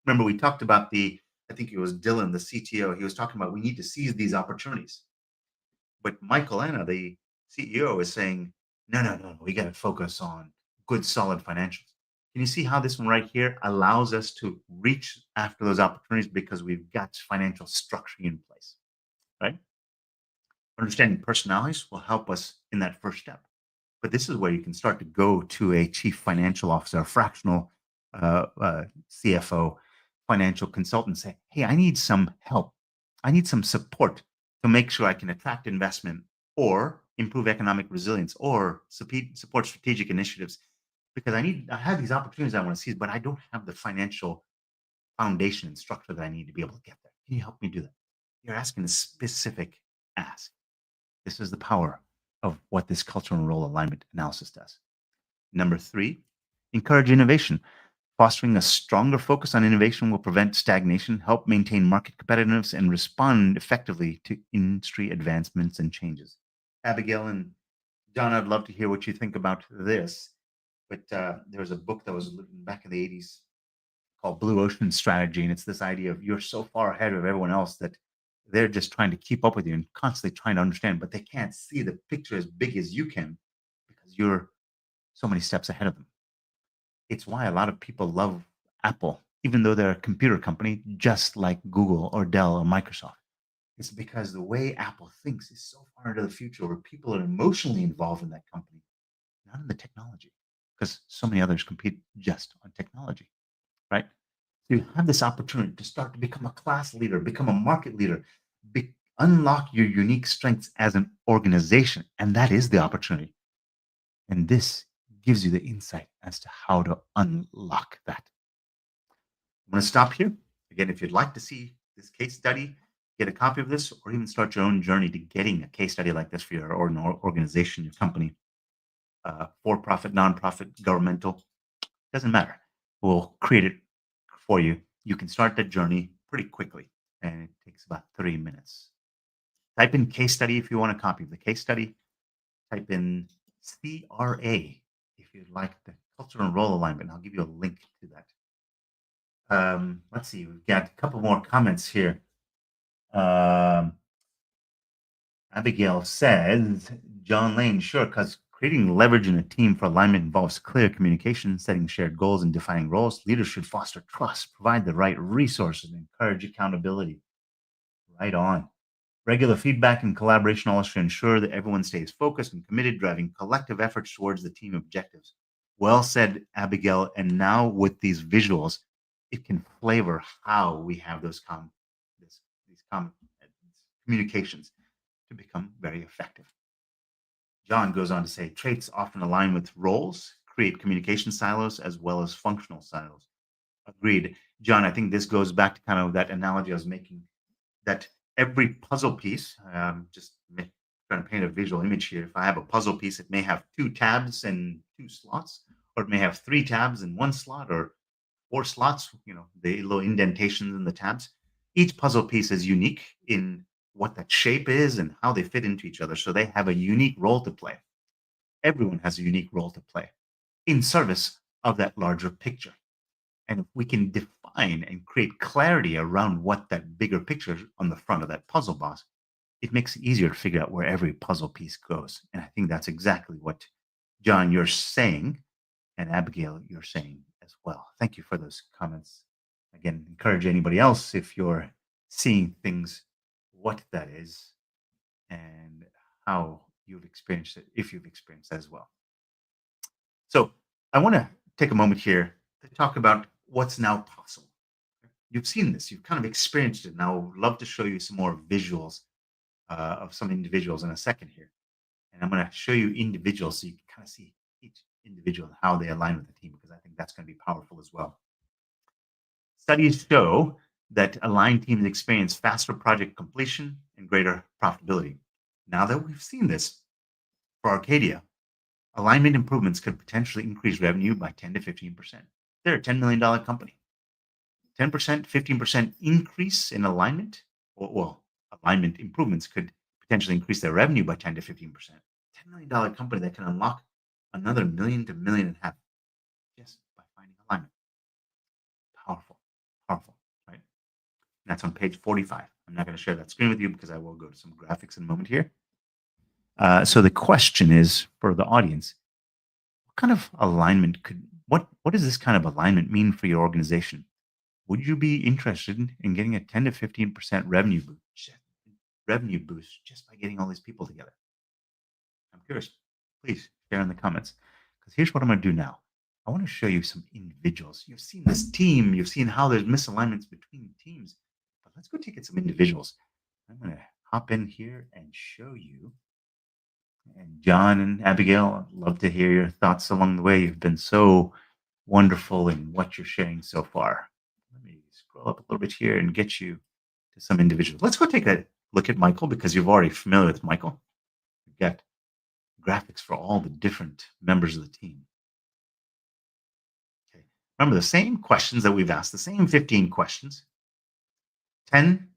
Remember, we talked about I think it was Dylan, the CTO, he was talking about we need to seize these opportunities. But Michael Anna, the CEO, is saying, no, we got to focus on good, solid financials. Can you see how this one right here allows us to reach after those opportunities because we've got financial structuring in place, right? Understanding personalities will help us in that first step. But this is where you can start to go to a chief financial officer, a fractional CFO, financial consultant, say, hey, I need some help. I need some support to make sure I can attract investment or improve economic resilience or support strategic initiatives because I have these opportunities I want to seize, but I don't have the financial foundation and structure that I need to be able to get there. Can you help me do that? You're asking a specific ask. This is the power of what this cultural and role alignment analysis does. Number three, encourage innovation. Fostering a stronger focus on innovation will prevent stagnation, help maintain market competitiveness, and respond effectively to industry advancements and changes. Abigail and John, I'd love to hear what you think about this. But there was a book that was written back in the 80s called Blue Ocean Strategy. And it's this idea of you're so far ahead of everyone else that they're just trying to keep up with you and constantly trying to understand, but they can't see the picture as big as you can because you're so many steps ahead of them. It's why a lot of people love Apple, even though they're a computer company, just like Google or Dell or Microsoft. It's because the way Apple thinks is so far into the future where people are emotionally involved in that company, not in the technology, because so many others compete just on technology, right? So you have this opportunity to start to become a class leader, become a market leader, unlock your unique strengths as an organization. And that is the opportunity. And this gives you the insight as to how to unlock that. I'm going to stop here. Again, if you'd like to see this case study, get a copy of this, or even start your own journey to getting a case study like this for your organization, your company, for-profit, nonprofit, governmental, doesn't matter. We'll create it for you. You can start that journey pretty quickly, and it takes about 30 minutes. Type in case study if you want a copy of the case study. Type in CRA if you'd like the cultural and role alignment. I'll give you a link to that. Let's see, we've got a couple more comments here. Abigail says, John Lane, sure, because creating leverage in a team for alignment involves clear communication, setting shared goals, and defining roles. Leaders should foster trust, provide the right resources, and encourage accountability. Right on. Regular feedback and collaboration also ensure that everyone stays focused and committed, driving collective efforts towards the team objectives. Well said, Abigail. And now with these visuals, it can flavor how we have these communications to become very effective. John goes on to say traits often align with roles, create communication silos as well as functional silos. Agreed. John, I think this goes back to kind of that analogy I was making that every puzzle piece, trying to paint a visual image here. If I have a puzzle piece, it may have 2 tabs and 2 slots, or it may have 3 tabs and 1 slot, or 4 slots, the little indentations in the tabs. Each puzzle piece is unique in what that shape is and how they fit into each other. So they have a unique role to play. Everyone has a unique role to play in service of that larger picture. And if we can define and create clarity around what that bigger picture is on the front of that puzzle box, it makes it easier to figure out where every puzzle piece goes. And I think that's exactly what, John, you're saying, and Abigail, you're saying as well. Thank you for those comments. Again, encourage anybody else if you're seeing things, what that is, and how you've experienced it, if you've experienced that as well. So I want to take a moment here to talk about what's now possible. You've seen this, you've kind of experienced it. Now, I would love to show you some more visuals of some individuals in a second here. And I'm going to show you individuals so you can kind of see each individual and how they align with the team, because I think that's going to be powerful as well. Studies show that aligned teams experience faster project completion and greater profitability. Now that we've seen this for Arcadia, alignment improvements could potentially increase revenue by 10 to 15%. They're a $10 million company. 10%, 15% increase in alignment, alignment improvements could potentially increase their revenue by 10 to 15%. $10 million company that can unlock another $1 million to $1.5 million just by finding alignment. Powerful, right? And that's on page 45. I'm not going to share that screen with you because I will go to some graphics in a moment here. So the question is for the audience, what kind of alignment what does this kind of alignment mean for your organization? Would you be interested in getting a 10 to 15% revenue boost just by getting all these people together? I'm curious. Please share in the comments. Because here's what I'm going to do now. I want to show you some individuals. You've seen this team. You've seen how there's misalignments between teams. But let's go take it some individuals. I'm going to hop in here and show you. And John and Abigail, I'd love to hear your thoughts along the way. You've been so wonderful in what you're sharing so far. Let me scroll up a little bit here and get you to some individuals. Let's go take a look at Michael because you're already familiar with Michael. We've got graphics for all the different members of the team. Okay. Remember the same questions that we've asked, the same 15 questions. 10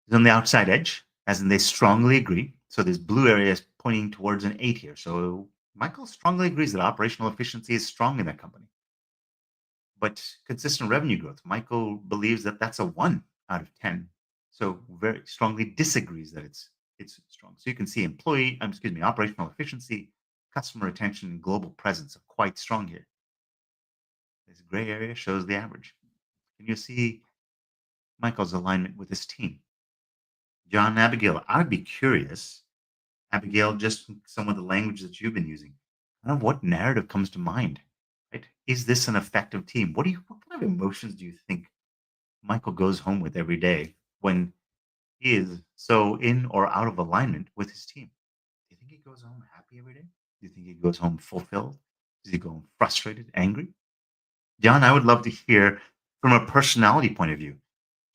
is on the outside edge, as in they strongly agree. So this blue area is pointing towards an 8 here. So Michael strongly agrees that operational efficiency is strong in that company. But consistent revenue growth, Michael believes that that's a 1 out of 10. So very strongly disagrees that it's strong. So you can see operational efficiency, customer retention, and global presence are quite strong here. This gray area shows the average. And you see Michael's alignment with his team. John and Abigail, I'd be curious, Abigail, just some of the language that you've been using, kind of what narrative comes to mind, right? Is this an effective team? What kind of emotions do you think Michael goes home with every day when he is so in or out of alignment with his team? Do you think he goes home happy every day? Do you think he goes home fulfilled? Does he go home frustrated, angry? John, I would love to hear from a personality point of view.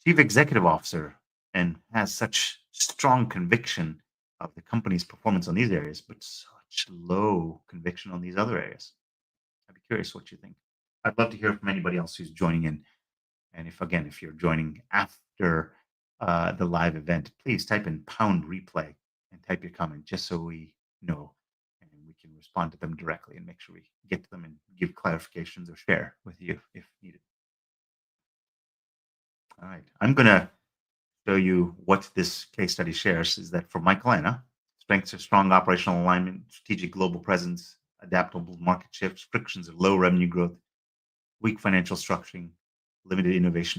Chief executive officer and has such strong conviction of the company's performance on these areas, but such low conviction on these other areas. I'd be curious what you think. I'd love to hear from anybody else who's joining in. And if you're joining after the live event, please type in pound replay and type your comment just so we know and we can respond to them directly and make sure we get to them and give clarifications or share with you if needed. All right, I'm going to show you what this case study shares is that for Michael Anna, strengths are strong operational alignment, strategic global presence, adaptable market shifts, frictions of low revenue growth, weak financial structuring, limited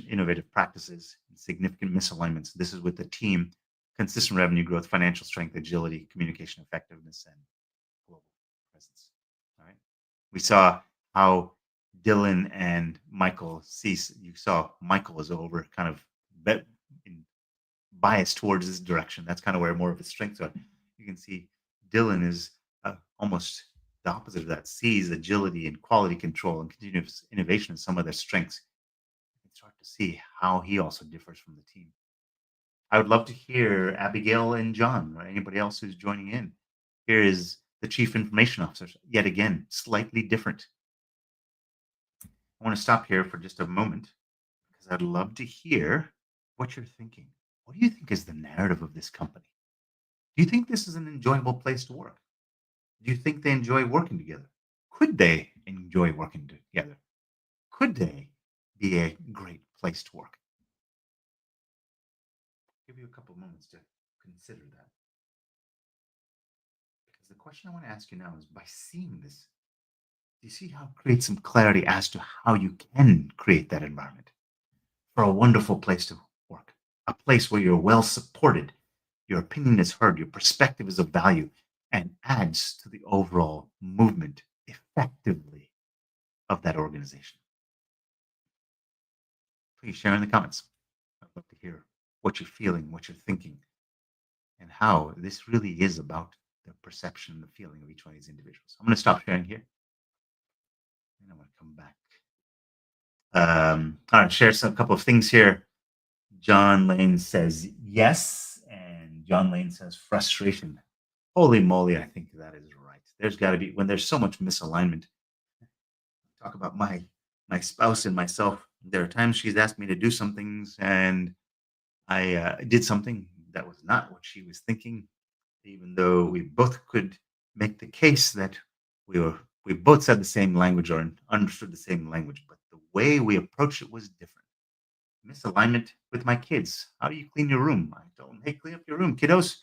innovative practices, and significant misalignments. This is with the team, consistent revenue growth, financial strength, agility, communication effectiveness, and global presence. All right. We saw how Dylan and Michael you saw Michael was over kind of biased towards this direction. That's kind of where more of his strengths are. You can see Dylan is almost the opposite of that, sees agility and quality control and continuous innovation as some of their strengths. You can start to see how he also differs from the team. I would love to hear Abigail and John or anybody else who's joining in. Here is the chief information officer, yet again, slightly different. I want to stop here for just a moment because I'd love to hear what you're thinking. What do you think is the narrative of this company? Do you think this is an enjoyable place to work? Do you think they enjoy working together? Could they enjoy working together? Could they be a great place to work? I'll give you a couple moments to consider that. Because the question I want to ask you now is by seeing this, do you see how it creates some clarity as to how you can create that environment for a wonderful place to work? A place where you're well supported, your opinion is heard, your perspective is of value, and adds to the overall movement effectively of that organization. Please share in the comments. I'd love to hear what you're feeling, what you're thinking, and how this really is about the perception and the feeling of each one of these individuals. I'm going to stop sharing here. And I'm going to come back. All right, share a couple of things here. John Lane says yes, and John Lane says frustration. Holy moly, I think that is right. There's got to be, when there's so much misalignment. Talk about my spouse and myself. There are times she's asked me to do some things, and I did something that was not what she was thinking, even though we both could make the case that we both said the same language or understood the same language, but the way we approached it was different. Misalignment with my kids. How do you clean your room? I told them, hey, clean up your room, kiddos.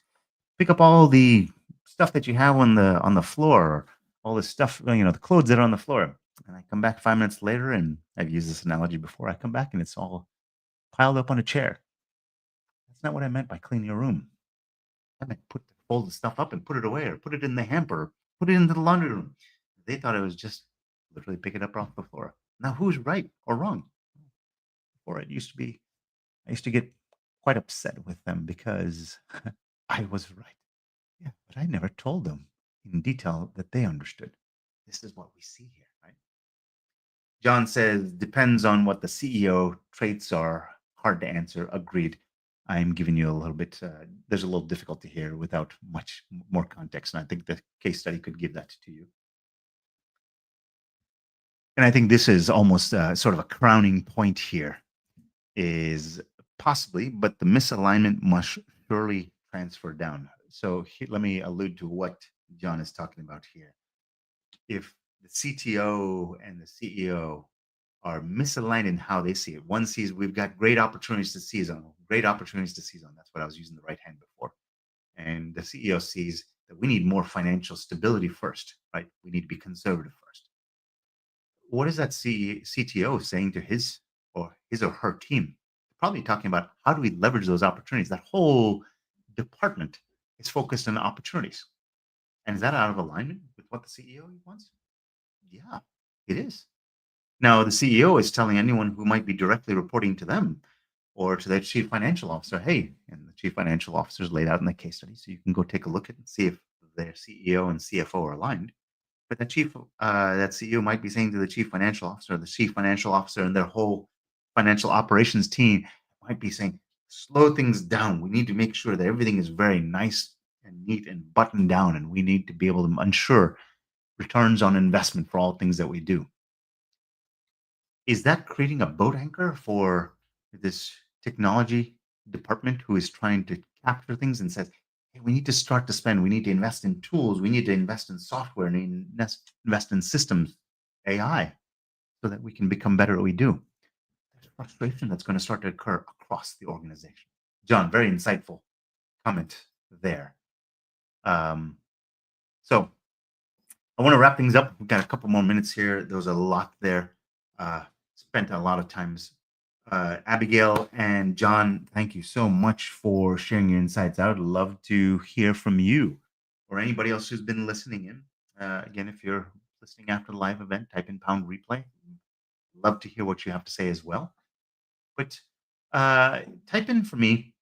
Pick up all the stuff that you have on the floor, or all the stuff, the clothes that are on the floor. And I come back 5 minutes later, and I've used this analogy before. I come back and it's all piled up on a chair. That's not what I meant by clean your room. I meant fold the stuff up and put it away, or put it in the hamper, put it into the laundry room. They thought it was just literally pick it up off the floor. Now, who's right or wrong? Before I used to get quite upset with them because I was right. Yeah, but I never told them in detail that they understood. This is what we see here, right? John says, depends on what the CEO traits are. Hard to answer. Agreed. I'm giving you a little bit, there's a little difficulty here without much more context. And I think the case study could give that to you. And I think this is almost sort of a crowning point here is possibly, but the misalignment must surely transfer down. So let me allude to what John is talking about here. If the CTO and the CEO are misaligned in how they see it, one sees we've got great opportunities to seize on, great opportunities to seize on. That's what I was using the right hand before. And the CEO sees that we need more financial stability first, right? We need to be conservative first. What is that CTO saying to his or her team? Probably talking about how do we leverage those opportunities. That whole department is focused on opportunities. And is that out of alignment with what the CEO wants? Yeah, it is. Now, the CEO is telling anyone who might be directly reporting to them or to their chief financial officer, hey, and the chief financial officer is laid out in the case study. So you can go take a look at it and see if their CEO and CFO are aligned. But that CEO might be saying to the chief financial officer, the chief financial officer and their whole financial operations team might be saying, slow things down. We need to make sure that everything is very nice and neat and buttoned down, and we need to be able to ensure returns on investment for all things that we do. Is that creating a boat anchor for this technology department who is trying to capture things and says, hey, we need to start to spend, we need to invest in tools, we need to invest in software, and invest in systems, AI, so that we can become better at what we do? There's frustration that's going to start to occur across the organization. John, very insightful comment there. So I want to wrap things up. We've got a couple more minutes here. There was a lot there. Spent a lot of times. Abigail and John, thank you so much for sharing your insights. I would love to hear from you or anybody else who's been listening in. Again, if you're listening after the live event, type in pound replay. Love to hear what you have to say as well. But type in for me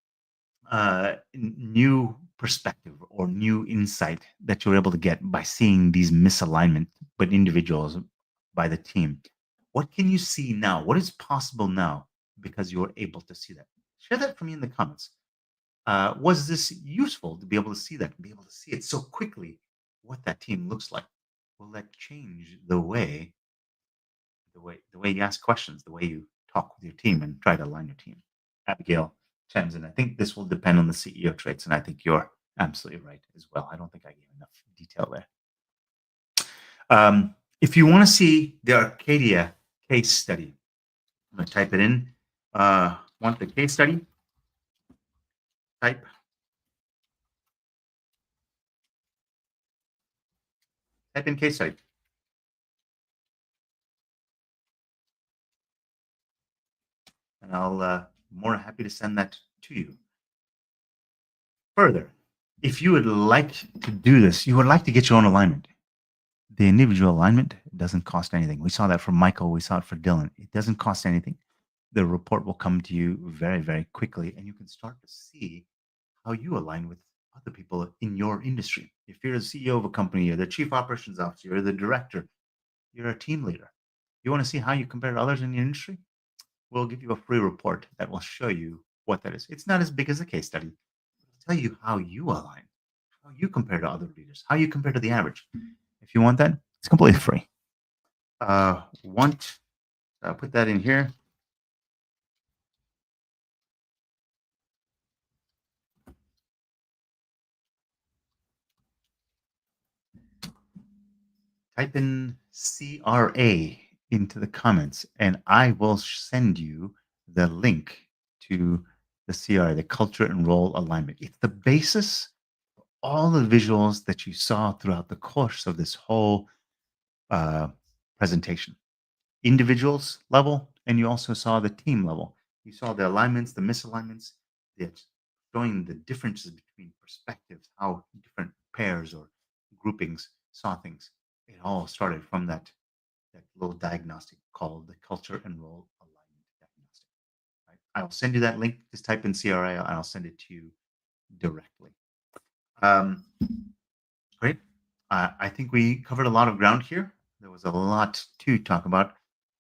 new perspective or new insight that you're able to get by seeing these misalignment, but individuals by the team. What can you see now? What is possible now because you're able to see that? Share that for me in the comments. Was this useful to be able to see that, to be able to see it so quickly, what that team looks like? Will that change the way you ask questions, the way you talk with your team and try to align your team? Abigail chimes in. I think this will depend on the CEO traits, and I think you're absolutely right as well. I don't think I gave enough detail there. If you want to see the Arcadia case study, I'm going to type it in. Want the case study? Type in case study. And I'll more happy to send that to you. Further, if you would like to do this, you would like to get your own alignment. The individual alignment doesn't cost anything. We saw that for Michael. We saw it for Dylan. It doesn't cost anything. The report will come to you very, very quickly, and you can start to see how you align with other people in your industry. If you're the CEO of a company, you're the chief operations officer, you're the director, you're a team leader. You want to see how you compare to others in your industry? We'll give you a free report that will show you what that is. It's not as big as a case study. It'll tell you how you align, how you compare to other leaders, how you compare to the average. If you want that, it's completely free. Put that in here. Type in CRA into the comments, and I will send you the link to the CRA, the culture and role alignment. It's the basis for all the visuals that you saw throughout the course of this whole presentation. Individuals level, and you also saw the team level. You saw the alignments, the misalignments, showing the differences between perspectives, how different pairs or groupings saw things. It all started from that little diagnostic called the culture and role alignment diagnostic. Right? I'll send you that link. Just type in CRA and I'll send it to you directly. Um, Great. I think we covered a lot of ground here. There was a lot to talk about.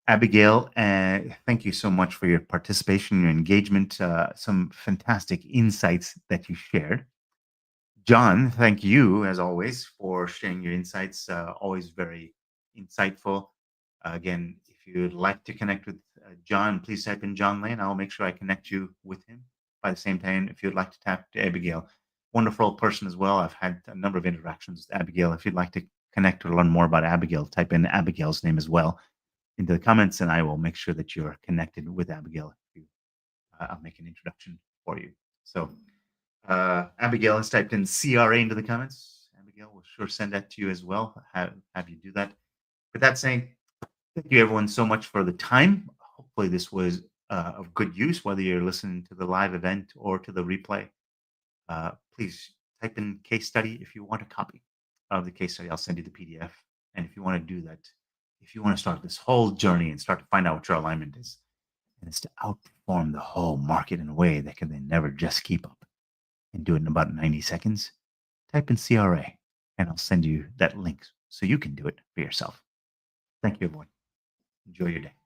Abigail, thank you so much for your participation, your engagement, some fantastic insights that you shared. John, thank you, as always, for sharing your insights. Always very insightful. Again, if you'd like to connect with John, please type in John Lane. I'll make sure I connect you with him. By the same time, if you'd like to tap to Abigail, wonderful person as well. I've had a number of interactions with Abigail. If you'd like to connect or learn more about Abigail, type in Abigail's name as well into the comments, and I will make sure that you're connected with Abigail. I'll make an introduction for you. So Abigail has typed in CRA into the comments. Abigail will sure send that to you as well. Have you do that. With that saying, thank you everyone so much for the time. Hopefully this was of good use, whether you're listening to the live event or to the replay. Please type in case study if you want a copy of the case study. I'll send you the PDF. And if you want to do that, if you want to start this whole journey and start to find out what your alignment is, and it's to outperform the whole market in a way that can then never just keep up and do it in about 90 seconds, type in CRA and I'll send you that link so you can do it for yourself. Thank you, everyone. Enjoy your day.